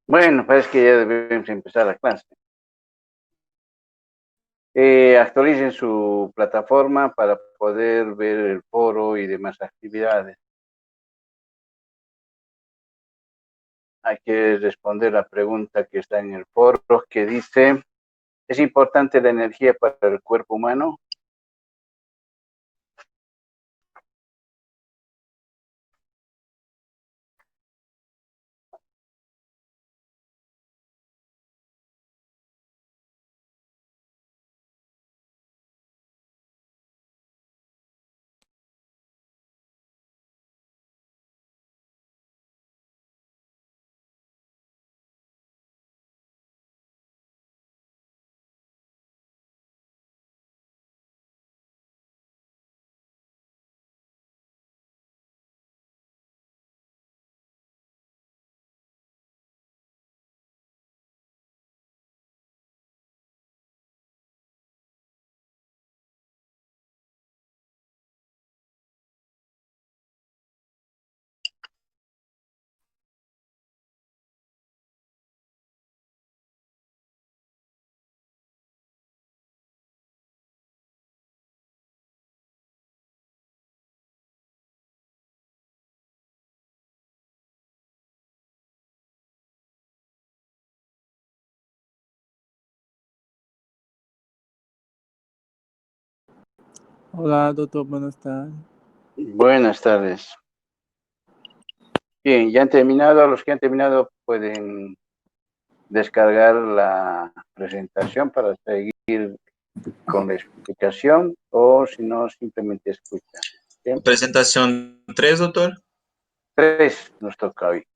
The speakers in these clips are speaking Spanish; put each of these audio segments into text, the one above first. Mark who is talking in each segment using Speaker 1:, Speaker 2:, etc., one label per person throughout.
Speaker 1: Bueno, parece que ya debemos empezar la clase. Actualicen su plataforma para poder ver el foro y demás actividades. Hay que responder la pregunta que está en el foro que dice, ¿es importante la energía para el cuerpo humano?
Speaker 2: Hola, doctor, buenas tardes.
Speaker 1: Buenas tardes. Bien, ya han terminado. Los que han terminado pueden descargar la presentación para seguir con la explicación o si no, simplemente escucha. ¿Bien?
Speaker 3: Presentación 3, doctor.
Speaker 1: 3 nos toca hoy.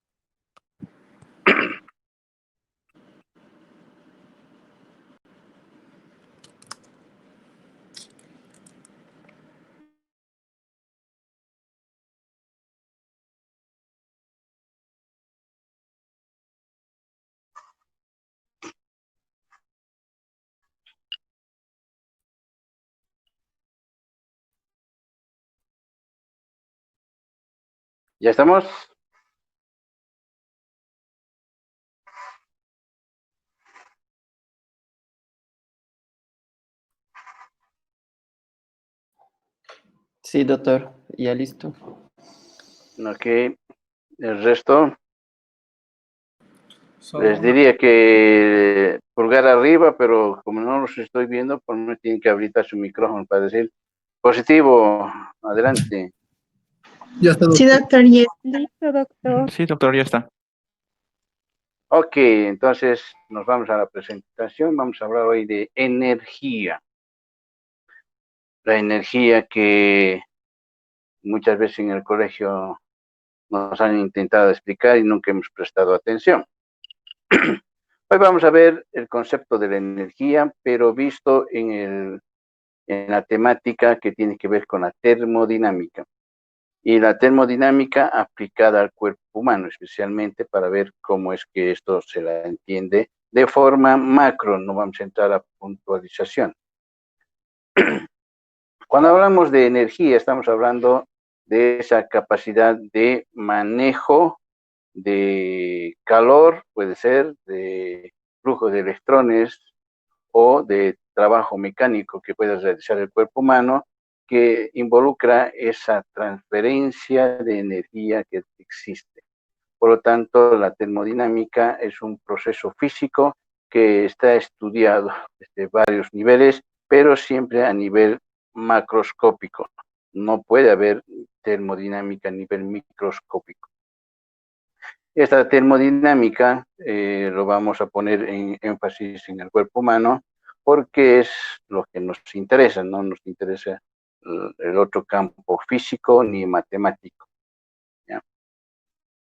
Speaker 1: ¿Ya estamos?
Speaker 4: Sí, doctor, ya listo.
Speaker 1: Ok, el resto
Speaker 2: Solo
Speaker 1: les diría que pulgar arriba, pero como no los estoy viendo, pues no tienen que habilitar su micrófono para decir positivo. Adelante.
Speaker 2: Ya está,
Speaker 5: Sí,
Speaker 2: doctor.
Speaker 5: doctor, ya listo, doctor.
Speaker 6: Sí, doctor, ya está.
Speaker 1: Ok, entonces nos vamos a la presentación. Vamos a hablar hoy de energía. La energía que muchas veces en el colegio nos han intentado explicar y nunca hemos prestado atención. Hoy vamos a ver el concepto de la energía, pero visto en la temática que tiene que ver con la termodinámica. Y la termodinámica aplicada al cuerpo humano, especialmente para ver cómo es que esto se la entiende de forma macro, no vamos a entrar a puntualización. Cuando hablamos de energía, estamos hablando de esa capacidad de manejo de calor, puede ser, de flujo de electrones o de trabajo mecánico que puede realizar el cuerpo humano, que involucra esa transferencia de energía que existe. Por lo tanto, la termodinámica es un proceso físico que está estudiado desde varios niveles, pero siempre a nivel macroscópico. No puede haber termodinámica a nivel microscópico. Esta termodinámica lo vamos a poner en énfasis en el cuerpo humano porque es lo que nos interesa, no nos interesa el otro campo físico ni matemático. ¿Ya?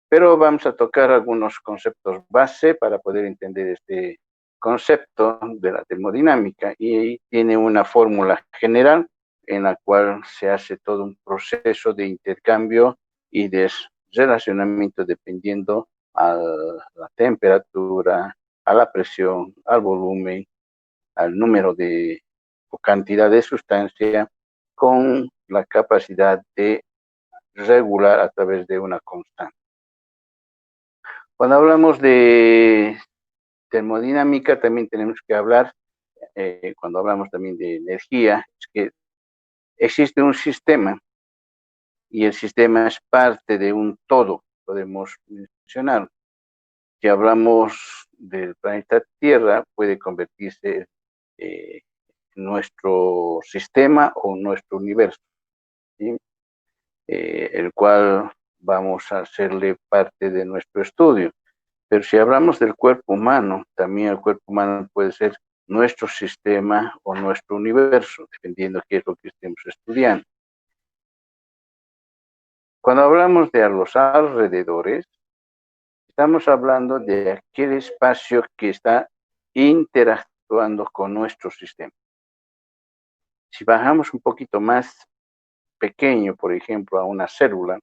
Speaker 1: Pero vamos a tocar algunos conceptos base para poder entender este concepto de la termodinámica y tiene una fórmula general en la cual se hace todo un proceso de intercambio y de relacionamiento dependiendo a la temperatura, a la presión, al volumen, al número de o cantidad de sustancia con la capacidad de regular a través de una constante. Cuando hablamos de termodinámica, también tenemos que hablar, cuando hablamos también de energía, es que existe un sistema y el sistema es parte de un todo, podemos mencionar. Si hablamos del planeta Tierra, puede convertirse en nuestro sistema o nuestro universo, ¿sí? El cual vamos a hacerle parte de nuestro estudio. Pero si hablamos del cuerpo humano, también el cuerpo humano puede ser nuestro sistema o nuestro universo, dependiendo de qué es lo que estemos estudiando. Cuando hablamos de los alrededores, estamos hablando de aquel espacio que está interactuando con nuestro sistema. Si bajamos un poquito más pequeño, por ejemplo, a una célula,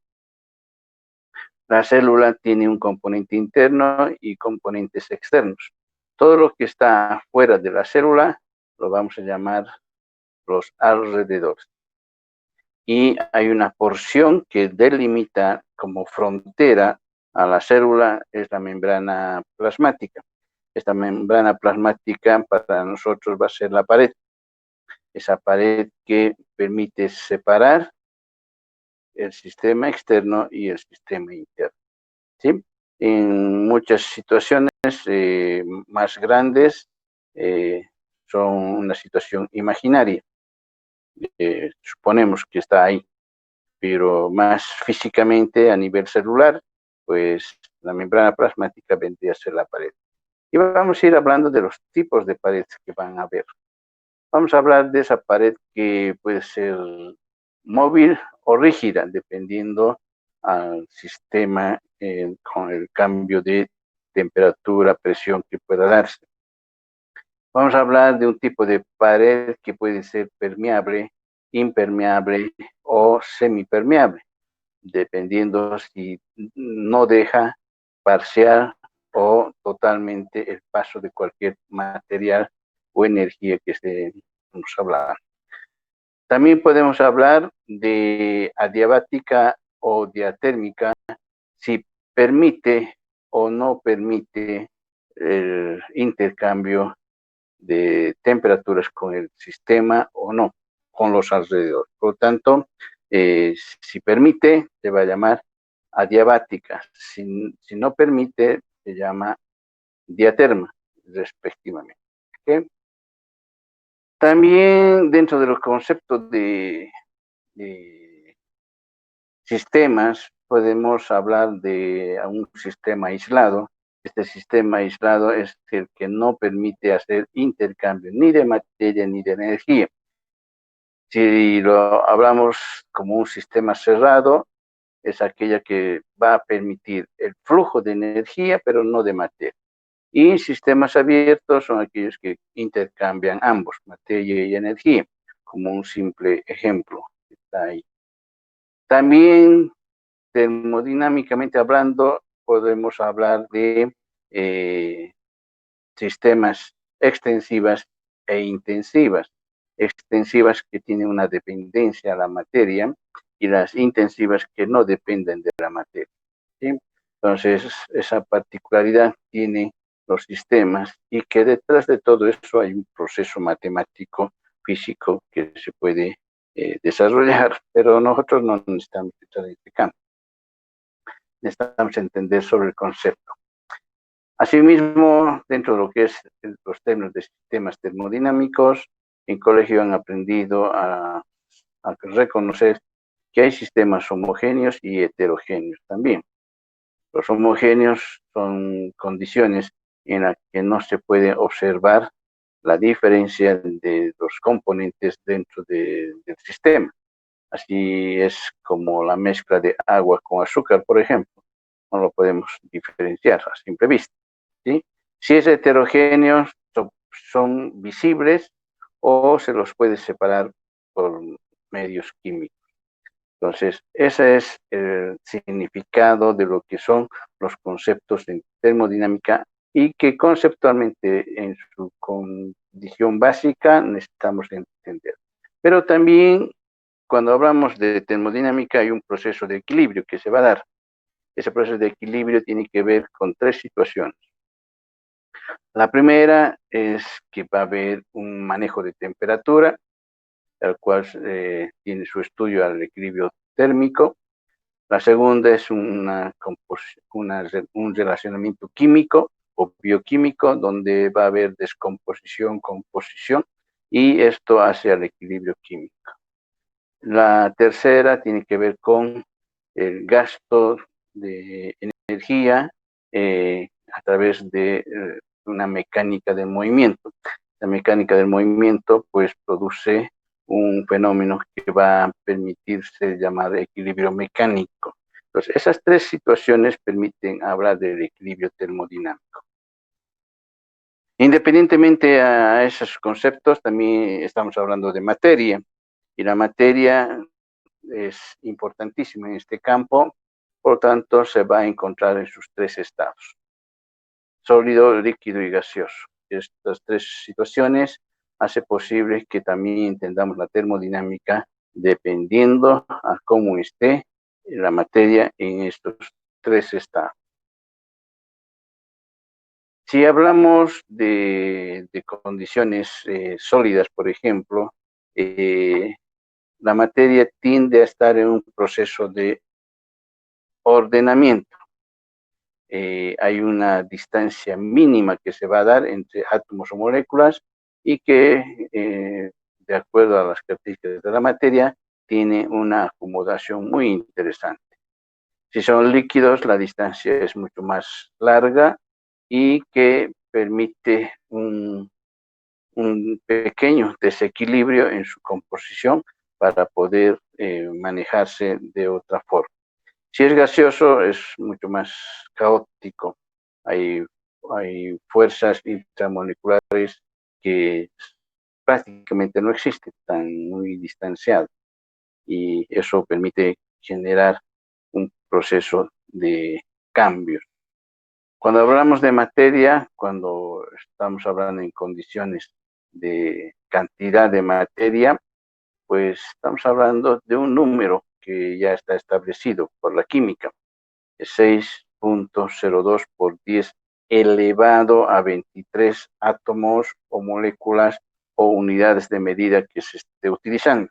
Speaker 1: la célula tiene un componente interno y componentes externos. Todo lo que está fuera de la célula lo vamos a llamar los alrededores. Y hay una porción que delimita como frontera a la célula, es la membrana plasmática. Esta membrana plasmática para nosotros va a ser la pared. Esa pared que permite separar el sistema externo y el sistema interno, ¿sí? En muchas situaciones más grandes son una situación imaginaria. Suponemos que está ahí, pero más físicamente a nivel celular, pues la membrana plasmática vendría a ser la pared. Y vamos a ir hablando de los tipos de paredes que van a haber. Vamos a hablar de esa pared que puede ser móvil o rígida, dependiendo al sistema con el cambio de temperatura, presión que pueda darse. Vamos a hablar de un tipo de pared que puede ser permeable, impermeable o semipermeable, dependiendo si no deja parcial o totalmente el paso de cualquier material o energía que estemos hablando. También podemos hablar de adiabática o diatérmica, si permite o no permite el intercambio de temperaturas con el sistema o no, con los alrededores. Por lo tanto, si permite, se va a llamar adiabática. Si no permite, se llama diaterma, respectivamente. ¿Okay? También dentro de los conceptos de sistemas, podemos hablar de un sistema aislado. Este sistema aislado es el que no permite hacer intercambio ni de materia ni de energía. Si lo hablamos como un sistema cerrado, es aquella que va a permitir el flujo de energía, pero no de materia. Y sistemas abiertos son aquellos que intercambian ambos, materia y energía, como un simple ejemplo que está ahí. También, termodinámicamente hablando, podemos hablar de sistemas extensivas e intensivas. Extensivas que tienen una dependencia a la materia y las intensivas que no dependen de la materia, ¿sí? Entonces, esa particularidad tiene los sistemas y que detrás de todo eso hay un proceso matemático, físico que se puede desarrollar, pero nosotros no necesitamos entrar en este campo. Necesitamos entender sobre el concepto. Asimismo, dentro de lo que es los términos de sistemas termodinámicos, en colegio han aprendido a reconocer que hay sistemas homogéneos y heterogéneos también. Los homogéneos son condiciones en las que no se puede observar la diferencia de los componentes dentro del sistema. Así es como la mezcla de agua con azúcar, por ejemplo. No lo podemos diferenciar a simple vista, ¿sí? Si es heterogéneo, son visibles o se los puede separar por medios químicos. Entonces, ese es el significado de lo que son los conceptos de termodinámica y que conceptualmente en su condición básica necesitamos entender. Pero también cuando hablamos de termodinámica hay un proceso de equilibrio que se va a dar. Ese proceso de equilibrio tiene que ver con tres situaciones. La primera es que va a haber un manejo de temperatura, el cual tiene su estudio al equilibrio térmico. La segunda es un relacionamiento químico o bioquímico, donde va a haber descomposición, composición, y esto hace al equilibrio químico. La tercera tiene que ver con el gasto de energía a través de una mecánica del movimiento. La mecánica del movimiento pues produce un fenómeno que va a permitirse llamar equilibrio mecánico. Entonces, esas tres situaciones permiten hablar del equilibrio termodinámico. Independientemente a esos conceptos, también estamos hablando de materia, y la materia es importantísima en este campo, por lo tanto, se va a encontrar en sus tres estados: sólido, líquido y gaseoso. Estas tres situaciones hace posible que también entendamos la termodinámica dependiendo a cómo esté la materia en estos tres estados. Si hablamos de condiciones sólidas, por ejemplo, la materia tiende a estar en un proceso de ordenamiento. Hay una distancia mínima que se va a dar entre átomos o moléculas y que, de acuerdo a las características de la materia, tiene una acomodación muy interesante. Si son líquidos, la distancia es mucho más larga y que permite un pequeño desequilibrio en su composición para poder manejarse de otra forma. Si es gaseoso, es mucho más caótico. Hay fuerzas intramoleculares que prácticamente no existen, están muy distanciadas, y eso permite generar un proceso de cambios. Cuando hablamos de materia, cuando estamos hablando en condiciones de cantidad de materia, pues estamos hablando de un número que ya está establecido por la química: 6.02 por 10 elevado a 23 átomos o moléculas o unidades de medida que se esté utilizando.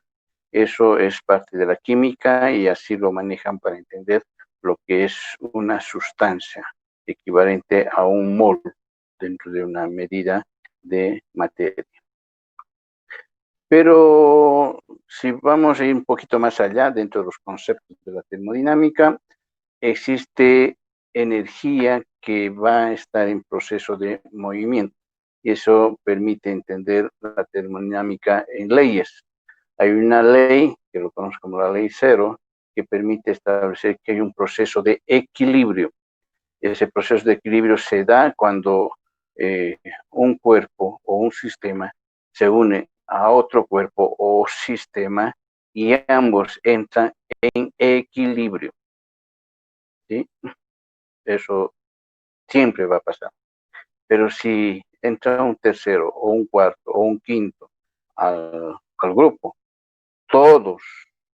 Speaker 1: Eso es parte de la química y así lo manejan para entender lo que es una sustancia equivalente a un mol dentro de una medida de materia. Pero si vamos a ir un poquito más allá dentro de los conceptos de la termodinámica, existe energía que va a estar en proceso de movimiento, y eso permite entender la termodinámica en leyes. Hay una ley, que lo conozco como la ley cero, que permite establecer que hay un proceso de equilibrio. Ese proceso de equilibrio se da cuando un cuerpo o un sistema se une a otro cuerpo o sistema y ambos entran en equilibrio, ¿sí? Eso siempre va a pasar. Pero si entra un tercero o un cuarto o un quinto al grupo, todos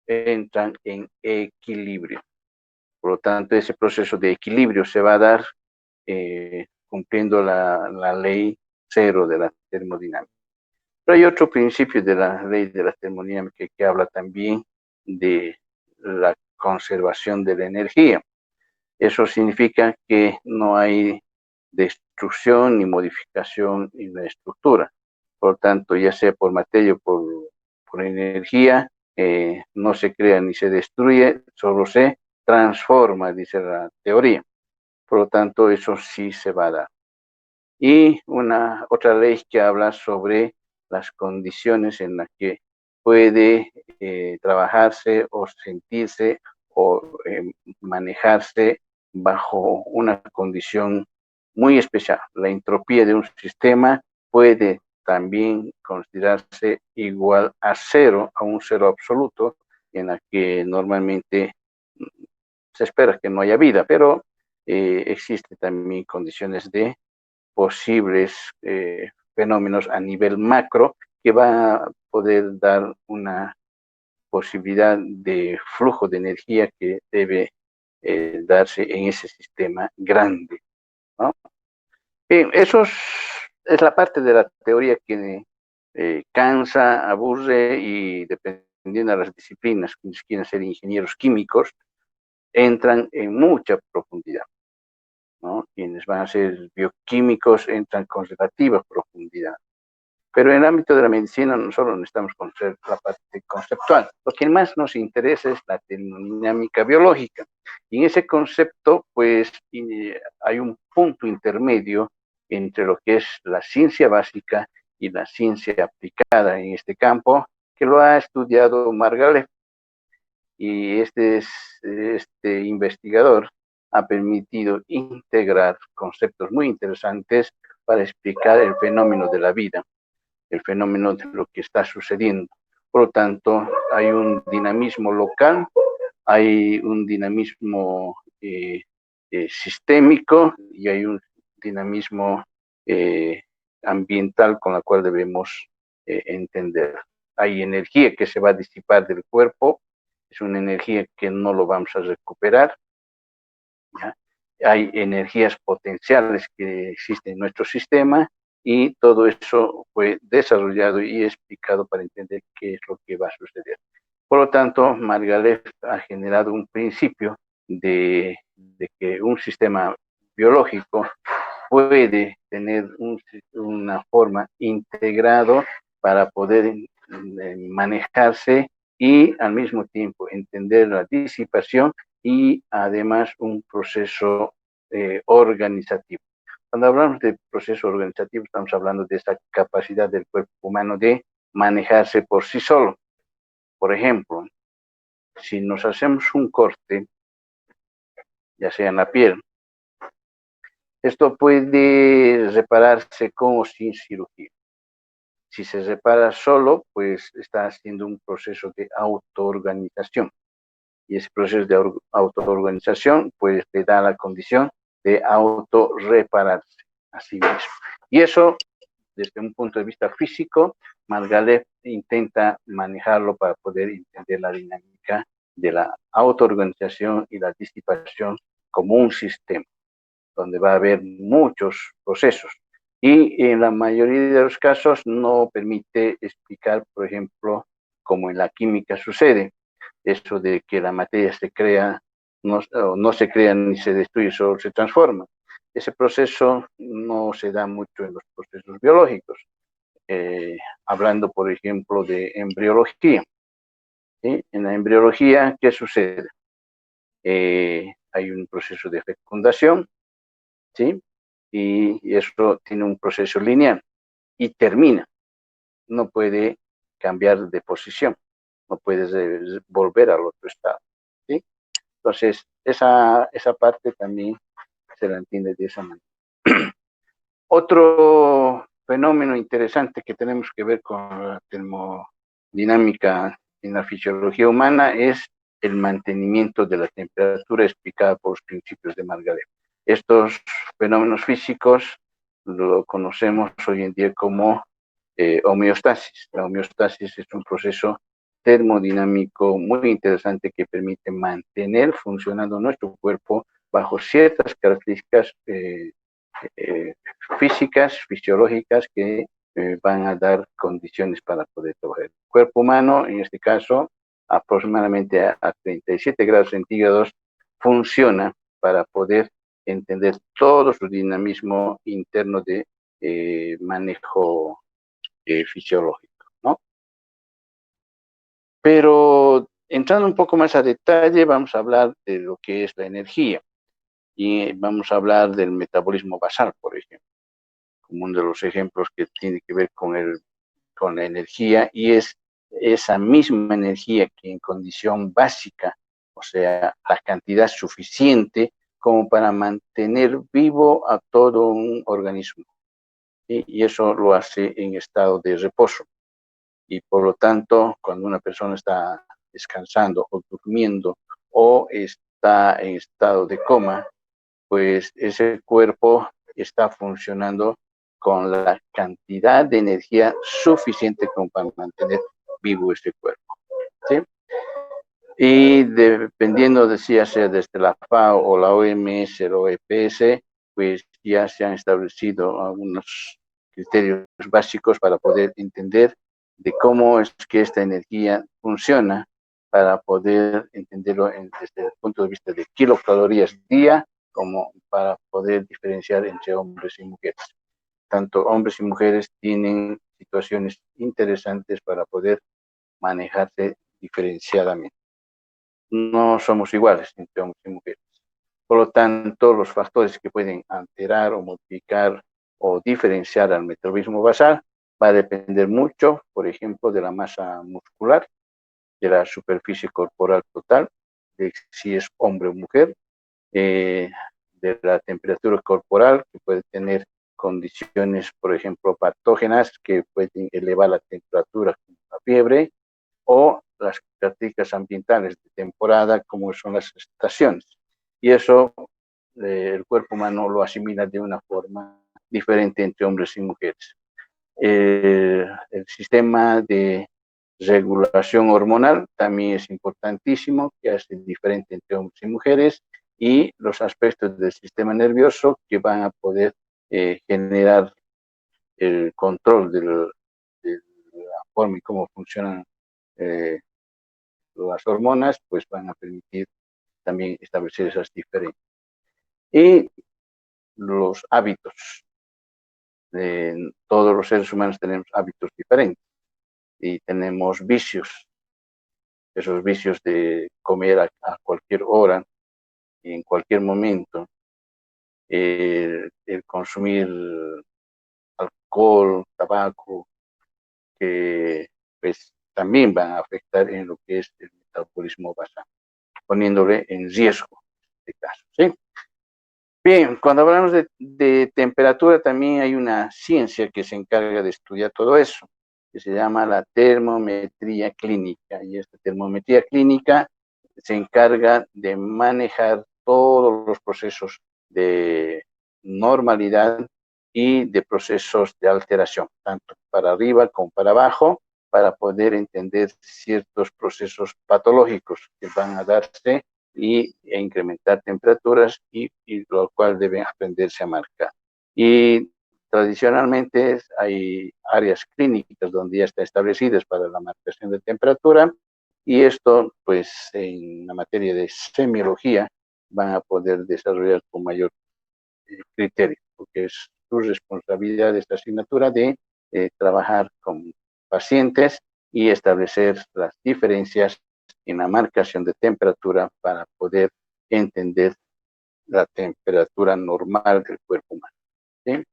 Speaker 1: entran en equilibrio. Por lo tanto, ese proceso de equilibrio se va a dar cumpliendo la ley cero de la termodinámica. Pero hay otro principio de la ley de la termodinámica que habla también de la conservación de la energía. Eso significa que no hay destrucción ni modificación en la estructura. Por lo tanto, ya sea por materia o por energía, no se crea ni se destruye, solo se transforma, dice la teoría. Por lo tanto, eso sí se va a dar. Y otra ley que habla sobre las condiciones en las que puede trabajarse o sentirse o manejarse bajo una condición muy especial. La entropía de un sistema puede también considerarse igual a cero, a un cero absoluto, en la que normalmente se espera que no haya vida, pero existen también condiciones de posibles fenómenos a nivel macro que va a poder dar una posibilidad de flujo de energía que debe darse en ese sistema grande, ¿no? Bien, es la parte de la teoría que cansa, aburre y dependiendo de las disciplinas, quienes quieren ser ingenieros químicos, entran en mucha profundidad, ¿no? Quienes van a ser bioquímicos entran con relativa profundidad. Pero en el ámbito de la medicina no solo necesitamos conocer la parte conceptual, lo que más nos interesa es la termodinámica biológica. Y en ese concepto, pues, hay un punto intermedio entre lo que es la ciencia básica y la ciencia aplicada en este campo, que lo ha estudiado Margalef. Y este investigador ha permitido integrar conceptos muy interesantes para explicar el fenómeno de la vida, el fenómeno de lo que está sucediendo. Por lo tanto, hay un dinamismo local, hay un dinamismo sistémico y hay un dinamismo ambiental con la cual debemos entender. Hay energía que se va a disipar del cuerpo, es una energía que no lo vamos a recuperar, ¿ya? Hay energías potenciales que existen en nuestro sistema y todo eso fue desarrollado y explicado para entender qué es lo que va a suceder. Por lo tanto, Margalef ha generado un principio de que un sistema biológico puede tener una forma integrado para poder manejarse y al mismo tiempo entender la disipación y además un proceso organizativo. Cuando hablamos de proceso organizativo, estamos hablando de esa capacidad del cuerpo humano de manejarse por sí solo. Por ejemplo, si nos hacemos un corte, ya sea en la piel, esto puede repararse con o sin cirugía. Si se repara solo, pues está haciendo un proceso de autoorganización. Y ese proceso de autoorganización, pues le da la condición de autorrepararse a sí mismo. Y eso, desde un punto de vista físico, Margalef intenta manejarlo para poder entender la dinámica de la autoorganización y la disipación como un sistema, donde va a haber muchos procesos. Y en la mayoría de los casos no permite explicar, por ejemplo, como en la química sucede, eso de que la materia se crea, no se crea ni se destruye, solo se transforma. Ese proceso no se da mucho en los procesos biológicos. Hablando, por ejemplo, de embriología. ¿Sí? En la embriología, ¿qué sucede? Hay un proceso de fecundación, ¿sí? Y eso tiene un proceso lineal y termina. No puede cambiar de posición, no puede volver al otro estado, ¿sí? Entonces, esa parte también se la entiende de esa manera. Otro fenómeno interesante que tenemos que ver con la termodinámica en la fisiología humana es el mantenimiento de la temperatura explicada por los principios de Margalef. Estos fenómenos físicos lo conocemos hoy en día como homeostasis. La homeostasis es un proceso termodinámico muy interesante que permite mantener funcionando nuestro cuerpo bajo ciertas características físicas, fisiológicas que van a dar condiciones para poder trabajar. El cuerpo humano, en este caso, aproximadamente a 37 grados centígrados, funciona para poder entender todo su dinamismo interno de manejo fisiológico, ¿no? Pero entrando un poco más a detalle, vamos a hablar de lo que es la energía y vamos a hablar del metabolismo basal, por ejemplo, como uno de los ejemplos que tiene que ver con la energía, y es esa misma energía que en condición básica, o sea, la cantidad suficiente como para mantener vivo a todo un organismo. Y eso lo hace en estado de reposo. Y por lo tanto, cuando una persona está descansando o durmiendo o está en estado de coma, pues ese cuerpo está funcionando con la cantidad de energía suficiente como para mantener vivo ese cuerpo, ¿sí? Y dependiendo de si ya sea desde la FAO o la OMS o EPS, pues ya se han establecido algunos criterios básicos para poder entender de cómo es que esta energía funciona, para poder entenderlo desde el punto de vista de kilocalorías día, como para poder diferenciar entre hombres y mujeres. Tanto hombres y mujeres tienen situaciones interesantes para poder manejarse diferenciadamente. No somos iguales entre hombres y mujeres. Por lo tanto, los factores que pueden alterar o modificar o diferenciar al metabolismo basal va a depender mucho, por ejemplo, de la masa muscular, de la superficie corporal total, de si es hombre o mujer, de la temperatura corporal, que puede tener condiciones, por ejemplo, patógenas que pueden elevar la temperatura, como la fiebre, o las características ambientales de temporada, como son las estaciones. Y eso el cuerpo humano lo asimila de una forma diferente entre hombres y mujeres. El sistema de regulación hormonal también es importantísimo, que hace diferente entre hombres y mujeres, y los aspectos del sistema nervioso que van a poder generar el control de la forma y cómo funcionan eh, las hormonas, pues van a permitir también establecer esas diferencias. Y los hábitos. Todos los seres humanos tenemos hábitos diferentes y tenemos vicios, esos vicios de comer a cualquier hora y en cualquier momento, el consumir alcohol, tabaco, que pues también van a afectar en lo que es el metabolismo basal, poniéndole en riesgo en este caso, ¿sí? Bien, cuando hablamos de temperatura, también hay una ciencia que se encarga de estudiar todo eso, que se llama la termometría clínica. Y esta termometría clínica se encarga de manejar todos los procesos de normalidad y de procesos de alteración, tanto para arriba como para abajo, para poder entender ciertos procesos patológicos que van a darse e incrementar temperaturas y lo cual deben aprenderse a marcar. Y tradicionalmente hay áreas clínicas donde ya están establecidas para la marcación de temperatura, y esto pues en la materia de semiología van a poder desarrollar con mayor criterio, porque es su responsabilidad esta asignatura de trabajar con pacientes y establecer las diferencias en la marcación de temperatura para poder entender la temperatura normal del cuerpo humano, ¿sí?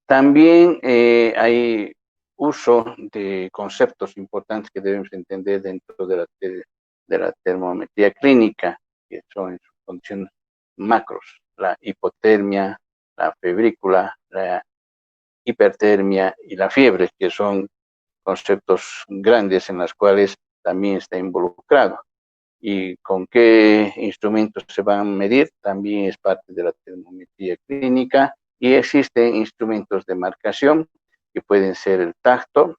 Speaker 1: También hay uso de conceptos importantes que debemos entender dentro de la termometría clínica, que son en sus condiciones macros: la hipotermia, la febrícula, la hipertermia y la fiebre, que son conceptos grandes en los cuales también está involucrado. Y con qué instrumentos se van a medir también es parte de la termometría clínica, y existen instrumentos de marcación que pueden ser el tacto,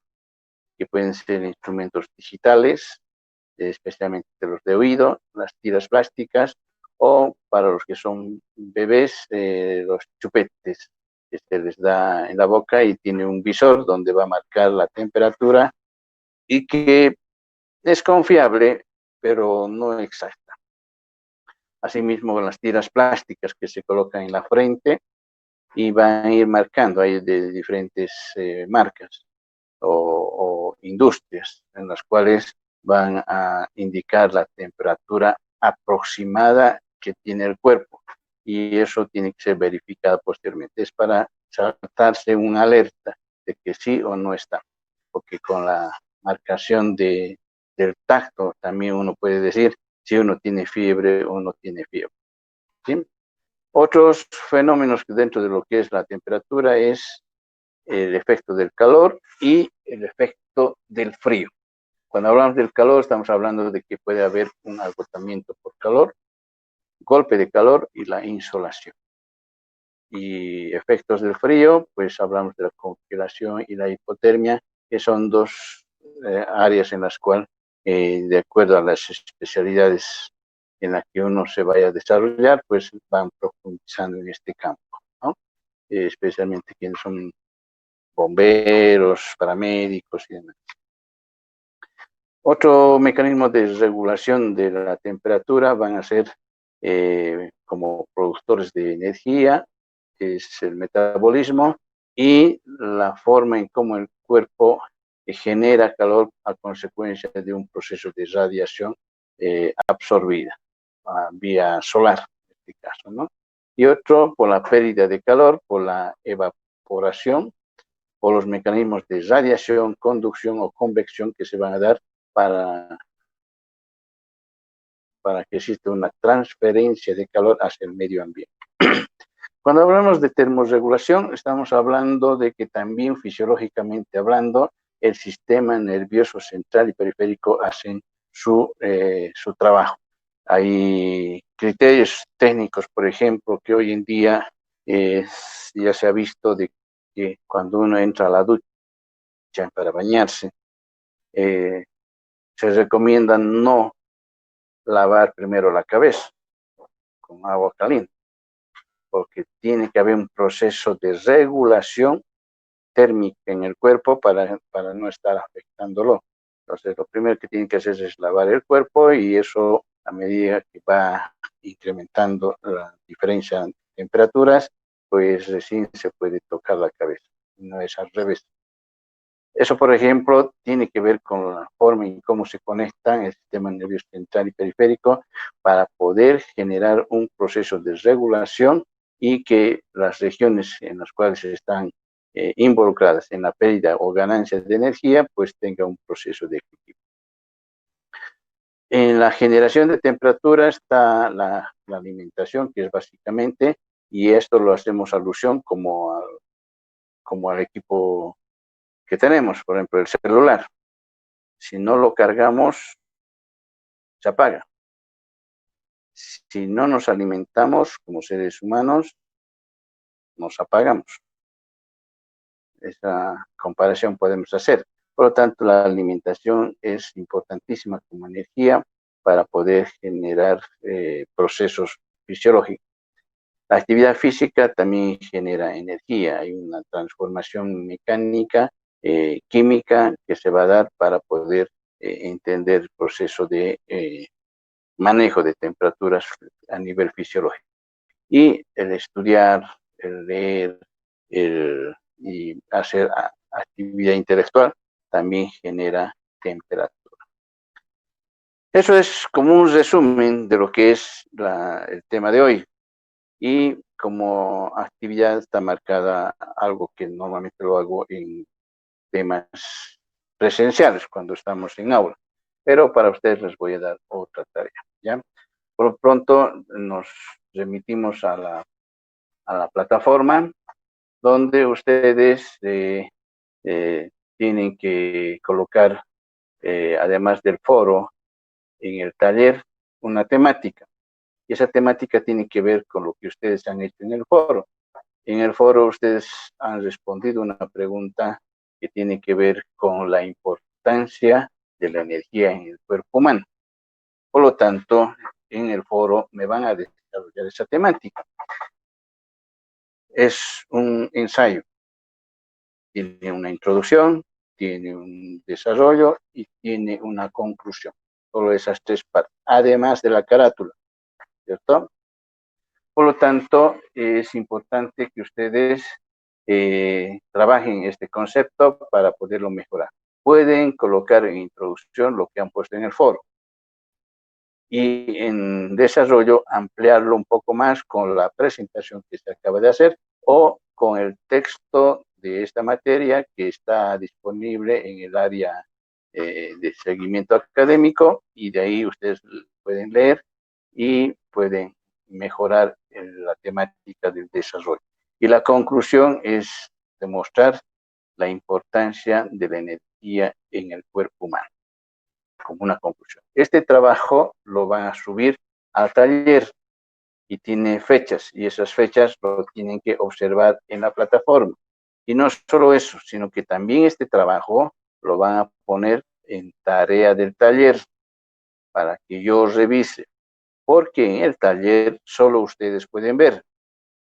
Speaker 1: que pueden ser instrumentos digitales, especialmente los de oído, las tiras plásticas, o para los que son bebés, los chupetes que se les da en la boca y tiene un visor donde va a marcar la temperatura y que es confiable, pero no exacta. Asimismo, las tiras plásticas que se colocan en la frente y van a ir marcando, hay de diferentes marcas o industrias en las cuales van a indicar la temperatura aproximada que tiene el cuerpo, y eso tiene que ser verificado posteriormente. Es para saltarse una alerta de que sí o no está, porque con la marcación del tacto también uno puede decir si uno tiene fiebre o no tiene fiebre, ¿sí? Otros fenómenos dentro de lo que es la temperatura es el efecto del calor y el efecto del frío. Cuando hablamos del calor, estamos hablando de que puede haber un agotamiento por calor, golpe de calor y la insolación. Y efectos del frío, pues hablamos de la congelación y la hipotermia, que son dos áreas en las cuales de acuerdo a las especialidades en las que uno se vaya a desarrollar, pues van profundizando en este campo, ¿no? Especialmente quienes son bomberos, paramédicos y demás. Otro mecanismo de regulación de la temperatura van a ser como productores de energía, es el metabolismo y la forma en cómo el cuerpo genera calor a consecuencia de un proceso de radiación absorbida vía solar, en este caso, ¿no? Y otro por la pérdida de calor, por la evaporación, por los mecanismos de radiación, conducción o convección que se van a dar para que exista una transferencia de calor hacia el medio ambiente. Cuando hablamos de termorregulación, estamos hablando de que también fisiológicamente hablando, el sistema nervioso central y periférico hacen su trabajo. Hay criterios técnicos, por ejemplo, que hoy en día ya se ha visto de que cuando uno entra a la ducha para bañarse, se recomienda no lavar primero la cabeza con agua caliente, porque tiene que haber un proceso de regulación térmica en el cuerpo para no estar afectándolo. Entonces, lo primero que tiene que hacer es lavar el cuerpo y eso, a medida que va incrementando la diferencia de temperaturas, pues recién se puede tocar la cabeza, no es al revés. Eso, por ejemplo, tiene que ver con la forma en cómo se conectan el sistema nervioso central y periférico para poder generar un proceso de regulación y que las regiones en las cuales están involucradas en la pérdida o ganancia de energía, pues tenga un proceso de equilibrio. En la generación de temperatura está la alimentación, que es básicamente, y esto lo hacemos alusión como al equipo que tenemos, por ejemplo, el celular. Si no lo cargamos, se apaga. Si no nos alimentamos como seres humanos, nos apagamos. Esa comparación podemos hacer. Por lo tanto, la alimentación es importantísima como energía para poder generar procesos fisiológicos. La actividad física también genera energía. Hay una transformación mecánica, química que se va a dar para poder entender el proceso de manejo de temperaturas a nivel fisiológico. Y el estudiar, el leer, y hacer actividad intelectual también genera temperatura. Eso es como un resumen de lo que es el tema de hoy. Y como actividad está marcada algo que normalmente lo hago en temas presenciales cuando estamos en aula. Pero para ustedes les voy a dar otra tarea, ¿ya? Por lo pronto nos remitimos a la plataforma donde ustedes tienen que colocar, además del foro, en el taller, una temática. Y esa temática tiene que ver con lo que ustedes han hecho en el foro. En el foro ustedes han respondido una pregunta que tiene que ver con la importancia de la energía en el cuerpo humano. Por lo tanto, en el foro me van a desarrollar esa temática. Es un ensayo. Tiene una introducción, tiene un desarrollo y tiene una conclusión. Solo esas tres partes, además de la carátula, ¿cierto? Por lo tanto, es importante que ustedes trabajen este concepto para poderlo mejorar. Pueden colocar en introducción lo que han puesto en el foro y en desarrollo ampliarlo un poco más con la presentación que se acaba de hacer o con el texto de esta materia que está disponible en el área de seguimiento académico y de ahí ustedes pueden leer y pueden mejorar la temática del desarrollo. Y la conclusión es demostrar la importancia de la energía en el cuerpo humano, como una conclusión. Este trabajo lo van a subir al taller y tiene fechas, y esas fechas lo tienen que observar en la plataforma. Y no solo eso, sino que también este trabajo lo van a poner en tarea del taller para que yo revise, porque en el taller solo ustedes pueden ver.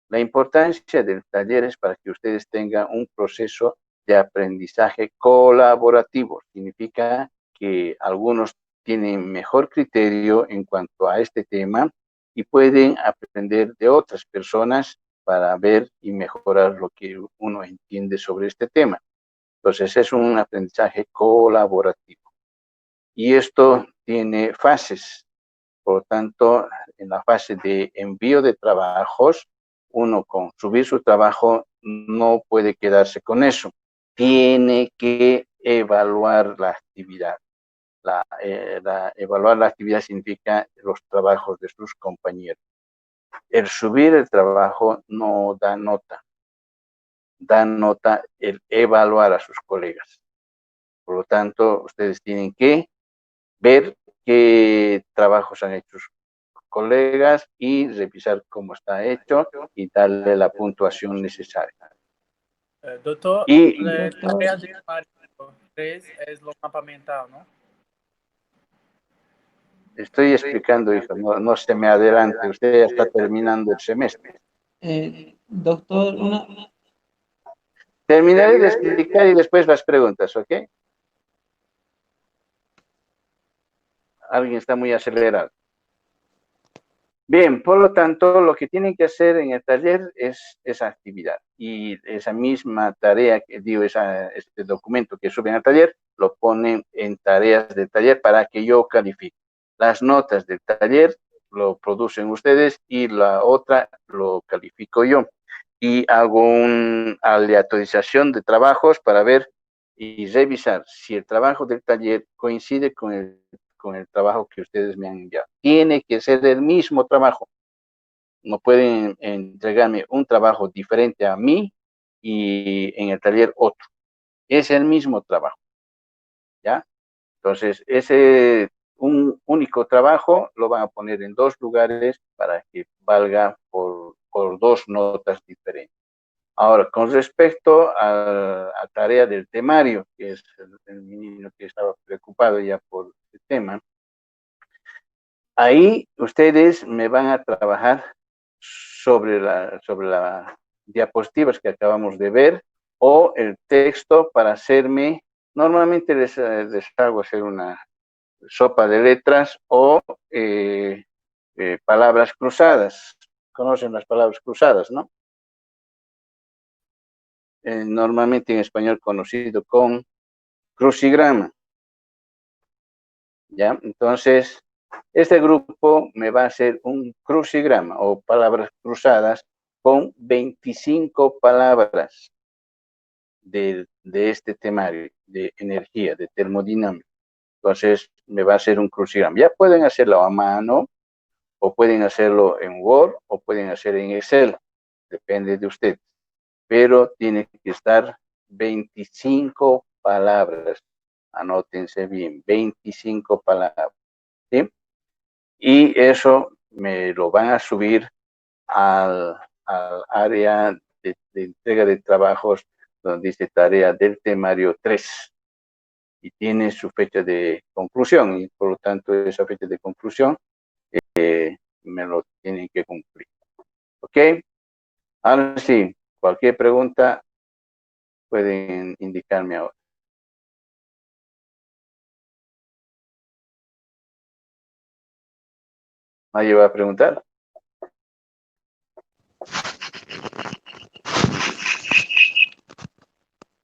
Speaker 1: La importancia del taller es para que ustedes tengan un proceso de aprendizaje colaborativo. Significa que algunos tienen mejor criterio en cuanto a este tema y pueden aprender de otras personas para ver y mejorar lo que uno entiende sobre este tema. Entonces es un aprendizaje colaborativo. Y esto tiene fases. Por lo tanto, en la fase de envío de trabajos, uno con subir su trabajo no puede quedarse con eso. Tiene que evaluar la actividad. Evaluar la actividad significa los trabajos de sus compañeros. El subir el trabajo no da nota el evaluar a sus colegas. Por lo tanto, ustedes tienen que ver qué trabajos han hecho sus colegas y revisar cómo está hecho y darle la puntuación necesaria.
Speaker 2: Doctor,
Speaker 1: Y
Speaker 2: la tarea de Mario 3 es lo mapa mental, ¿no?
Speaker 1: estoy explicando, hijo, no se me adelante, usted ya está terminando el semestre.
Speaker 4: Doctor,
Speaker 1: Terminaré de explicar y después las preguntas, ¿ok? Alguien está muy acelerado. Bien, por lo tanto, lo que tienen que hacer en el taller es esa actividad. Y esa misma tarea, que digo, este documento que suben al taller, lo ponen en tareas del taller para que yo califique. Las notas del taller lo producen ustedes y la otra lo califico yo. Y hago una aleatorización de trabajos para ver y revisar si el trabajo del taller coincide con el trabajo que ustedes me han enviado. Tiene que ser el mismo trabajo. No pueden entregarme un trabajo diferente a mí y en el taller otro. Es el mismo trabajo. ¿Ya? Entonces, un único trabajo lo van a poner en dos lugares para que valga por dos notas diferentes. Ahora, con respecto a tarea del temario, que es el niño que estaba preocupado ya por el tema, ahí ustedes me van a trabajar sobre las diapositivas que acabamos de ver o el texto para hacerme, normalmente les hago hacer una sopa de letras o palabras cruzadas. Conocen las palabras cruzadas, ¿no? Normalmente en español conocido con crucigrama. ¿Ya? Entonces, este grupo me va a hacer un crucigrama o palabras cruzadas con 25 palabras de este temario de energía, de termodinámica. Entonces, me va a hacer un crucigrama. Ya pueden hacerlo a mano o pueden hacerlo en Word o pueden hacer en Excel. Depende de ustedes. Pero tiene que estar 25 palabras. Anótense bien, 25 palabras. ¿Sí? Y eso me lo van a subir al área de entrega de trabajos donde dice tarea del temario 3 y tiene su fecha de conclusión y por lo tanto esa fecha de conclusión me lo tienen que cumplir. ¿Ok? Ahora sí, cualquier pregunta pueden indicarme ahora. ¿Nadie va a preguntar?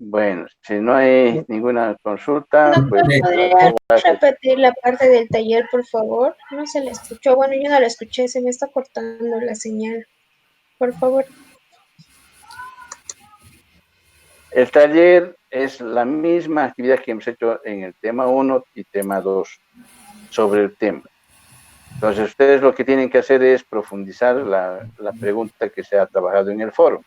Speaker 1: Bueno, si no hay ninguna consulta, pues...
Speaker 5: ¿Podría repetir la parte del taller, por favor? No se le escuchó. Bueno, yo no la escuché, se me está cortando la señal. Por favor.
Speaker 1: El taller es la misma actividad que hemos hecho en el tema 1 y tema 2 sobre el tema. Entonces, ustedes lo que tienen que hacer es profundizar la pregunta que se ha trabajado en el foro.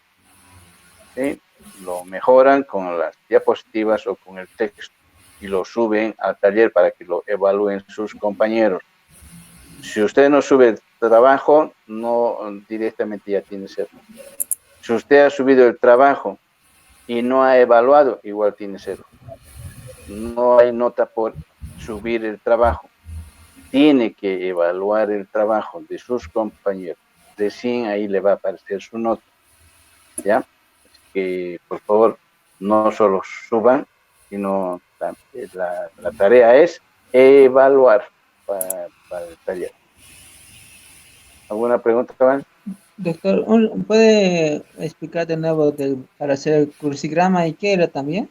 Speaker 1: ¿Sí? Lo mejoran con las diapositivas o con el texto y lo suben al taller para que lo evalúen sus compañeros. Si usted no sube el trabajo, no directamente ya tiene 0. Si usted ha subido el trabajo y no ha evaluado, igual tiene 0. no hay nota por subir el trabajo. Tiene que evaluar el trabajo de sus compañeros. Recién ahí le va a aparecer su nota. ¿Ya? Así que, por favor, no solo suban, sino la tarea es evaluar para el taller. ¿Alguna pregunta más?
Speaker 4: Doctor, ¿puede explicar de nuevo para hacer el crucigrama y qué era también?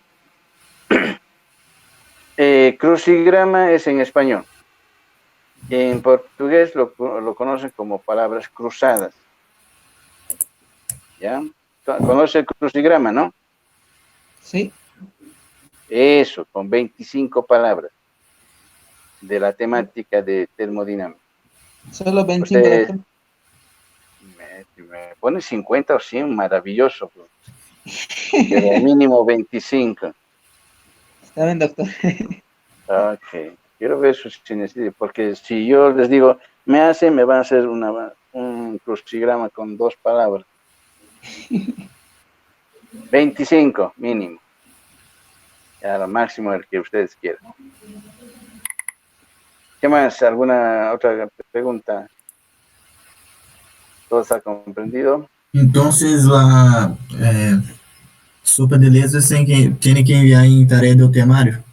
Speaker 1: Crucigrama es en español. En portugués lo conocen como palabras cruzadas. ¿Ya? ¿Conoce el crucigrama, no?
Speaker 4: Sí,
Speaker 1: Eso, con 25 palabras de la temática de termodinámica.
Speaker 4: solo 25,
Speaker 1: Usted
Speaker 4: doctor.
Speaker 1: me pone 50 o 100, maravilloso. Pero mínimo 25.
Speaker 4: Está bien, doctor.
Speaker 1: Ok, quiero ver sus necesidades, porque si yo les digo, me van a hacer un crucigrama con 2 palabras. 25 mínimo. A lo máximo el que ustedes quieran. ¿Qué más? ¿Alguna otra pregunta? ¿Todo está comprendido?
Speaker 6: Entonces, sopa de letras tiene que enviar en tarea del temario.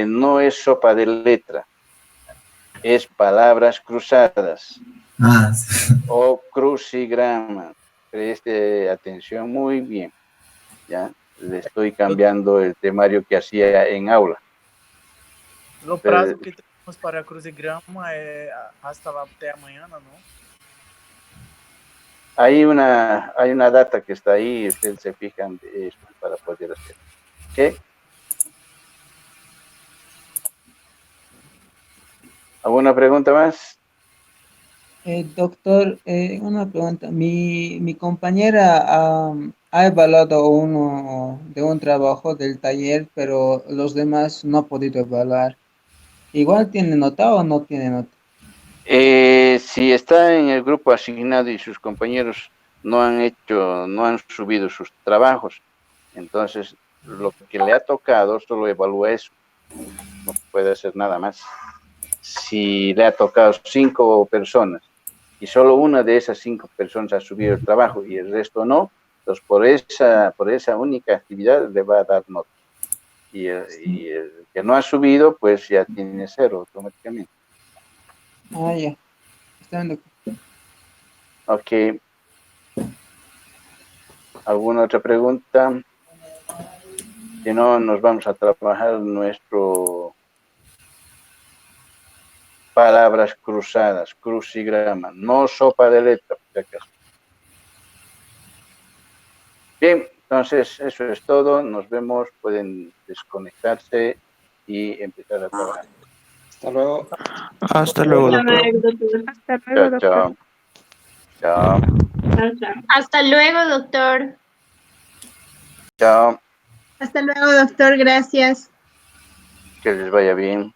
Speaker 1: No es sopa de letra, es palabras cruzadas
Speaker 6: Ah,
Speaker 1: o crucigrama. Preste atención muy bien. ¿Ya? Le estoy cambiando el temario que hacía en aula.
Speaker 2: O prazo que temos para crucigrama é até amanhã, não?
Speaker 1: Hay una data que está ahí, ustedes se fijan de esto para poder hacer. ¿Ok? ¿Alguna pregunta más?
Speaker 4: Doctor, una pregunta. Mi compañera ha evaluado uno de un trabajo del taller, pero los demás no ha podido evaluar. ¿Igual tiene nota o no tiene nota?
Speaker 1: Si está en el grupo asignado y sus compañeros no han subido sus trabajos, entonces lo que le ha tocado solo evalúa eso. No puede hacer nada más. Si le ha tocado 5 personas y solo una de esas 5 personas ha subido el trabajo y el resto no, entonces por esa única actividad le va a dar nota. Y el que no ha subido, pues ya tiene 0 automáticamente.
Speaker 4: Ah, ya. Está bien, doctor.
Speaker 1: Ok. ¿Alguna otra pregunta? Si no, nos vamos a trabajar nuestro palabras cruzadas, crucigrama, no sopa de letra, por si acaso. Bien, entonces eso es todo. Nos vemos. Pueden desconectarse y empezar a trabajar.
Speaker 7: Hasta luego.
Speaker 8: Hasta luego, doctor.
Speaker 5: Hasta luego,
Speaker 1: Chao,
Speaker 5: doctor.
Speaker 1: chao. Chao.
Speaker 5: Hasta luego, doctor.
Speaker 1: Chao.
Speaker 5: Hasta luego, doctor. Gracias.
Speaker 1: Que les vaya bien.